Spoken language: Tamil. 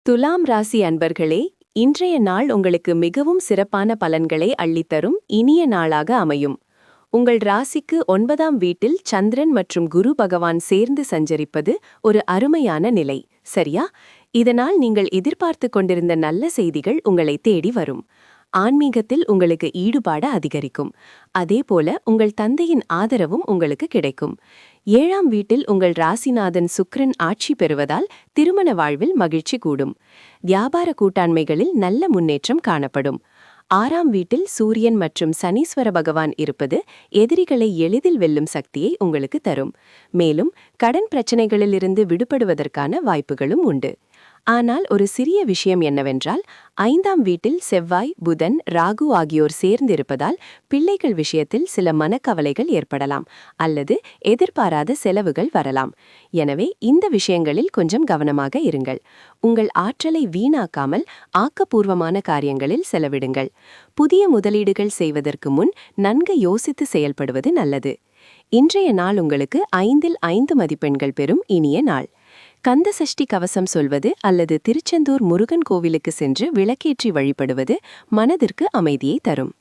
துலாம் ராசி அன்பர்களே, இன்றைய நாள் உங்களுக்கு மிகவும் சிறப்பான பலன்களை அள்ளித்தரும் இனிய நாளாக அமையும். உங்கள் ராசிக்கு 9ஆம் வீட்டில் சந்திரன் மற்றும் குரு பகவான் சேர்ந்து சஞ்சரிப்பது ஒரு அருமையான நிலை, சரியா? இதனால் நீங்கள் எதிர்பார்த்து கொண்டிருந்த நல்ல செய்திகள் உங்களை தேடி வரும். ஆன்மீகத்தில் உங்களுக்கு ஈடுபாடு அதிகரிக்கும். அதேபோல உங்கள் தந்தையின் ஆதரவும் உங்களுக்கு கிடைக்கும். 7ஆம் வீட்டில் உங்கள் ராசிநாதன் சுக்கிரன் ஆட்சி பெறுவதால் திருமண வாழ்வில் மகிழ்ச்சி கூடும். வியாபார கூட்டாண்மைகளில் நல்ல முன்னேற்றம் காணப்படும். 6ஆம் வீட்டில் சூரியன் மற்றும் சனீஸ்வர பகவான் இருப்பது எதிரிகளை எளிதில் வெல்லும் சக்தியை உங்களுக்கு தரும். மேலும் கடன் பிரச்சனைகளிலிருந்து விடுபடுவதற்கான வாய்ப்புகளும் உண்டு. ஆனால் ஒரு சிறிய விஷயம் என்னவென்றால், 5ஆம் வீட்டில் செவ்வாய், புதன், ராகு ஆகியோர் சேர்ந்திருப்பதால் பிள்ளைகள் விஷயத்தில் சில மனக்கவலைகள் ஏற்படலாம் அல்லது எதிர்பாராத செலவுகள் வரலாம். எனவே இந்த விஷயங்களில் கொஞ்சம் கவனமாக இருங்கள். உங்கள் ஆற்றலை வீணாக்காமல் ஆக்கப்பூர்வமான காரியங்களில் செலவிடுங்கள். புதிய முதலீடுகள் செய்வதற்கு முன் நன்கு யோசித்து செயல்படுவது நல்லது. இன்றைய நாள் உங்களுக்கு 5இல் 5 மதிப்பெண்கள் பெறும் இனிய நாள். கந்த சஷ்டி கவசம் சொல்வது அல்லது திருச்செந்தூர் முருகன் கோவிலுக்கு சென்று விளக்கேற்றி வழிபடுவது மனதிற்கு அமைதியை தரும்.